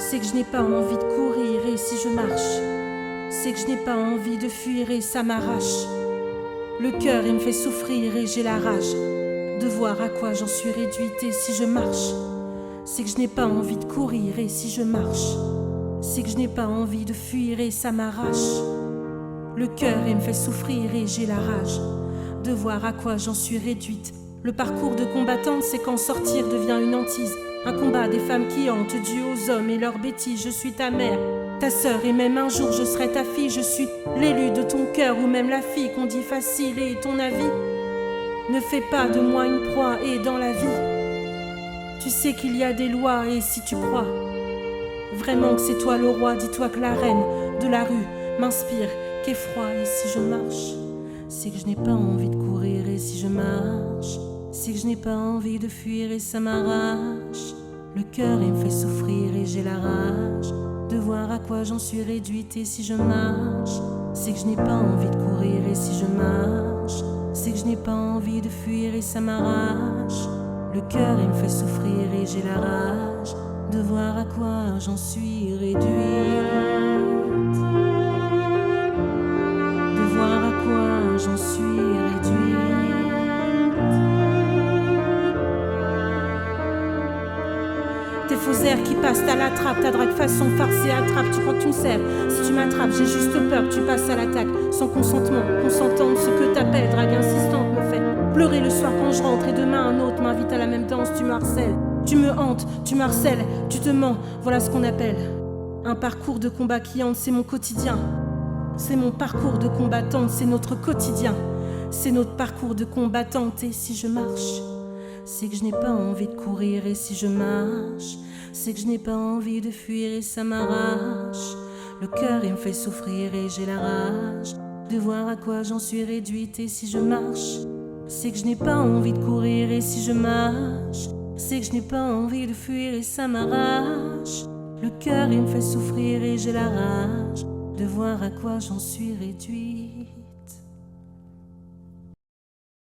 C'est que je n'ai pas envie de courir et si je marche, c'est que je n'ai pas envie de fuir et ça m'arrache. Le cœur il me fait souffrir et j'ai la rage de voir à quoi j'en suis réduite et si je marche, c'est que je n'ai pas envie de courir et si je marche, c'est que je n'ai pas envie de fuir et ça m'arrache. Le cœur il me fait souffrir et j'ai la rage de voir à quoi j'en suis réduite. Le parcours de combattante, c'est quand sortir devient une hantise. Un combat des femmes qui hantent, dû aux hommes et leurs bêtises. Je suis ta mère, ta sœur et même un jour je serai ta fille. Je suis l'élu de ton cœur ou même la fille qu'on dit facile. Et ton avis ne fait pas de moi une proie. Et dans la vie, tu sais qu'il y a des lois. Et si tu crois vraiment que c'est toi le roi, dis-toi que la reine de la rue m'inspire qu'effroi. Et si je marche, c'est que je n'ai pas envie de courir et si je marche, c'est que je n'ai pas envie de fuir et ça m'arrache. Le cœur il me fait souffrir et j'ai la rage de voir à quoi j'en suis réduite et si je marche, c'est que je n'ai pas envie de courir et si je marche, c'est que je n'ai pas envie de fuir et ça m'arrache. Le cœur il me fait souffrir et j'ai la rage de voir à quoi j'en suis réduite. Voir à quoi j'en suis réduite. Tes faux airs qui passent à la trappe, ta drague façon farce et attrape. Tu crois que tu me sers, si tu m'attrapes, j'ai juste peur que tu passes à l'attaque. Sans consentement, consentant, ce que t'appelles drague insistante me fait pleurer le soir quand je rentre. Et demain un autre m'invite à la même danse, tu me harcèles. Tu me hantes, tu me harcèles, tu te mens. Voilà ce qu'on appelle un parcours de combat qui hante, c'est mon quotidien. C'est mon parcours de combattante, c'est notre quotidien. C'est notre parcours de combattante. Et si je marche, c'est que je n'ai pas envie de courir. Et si je marche, c'est que je n'ai pas envie de fuir et ça m'arrache. Le cœur il me fait souffrir et j'ai la rage de voir à quoi j'en suis réduite. Et si je marche, c'est que je n'ai pas envie de courir. Et si je marche, c'est que je n'ai pas envie de fuir et ça m'arrache. Le cœur il me fait souffrir et j'ai la rage de voir à quoi j'en suis réduite.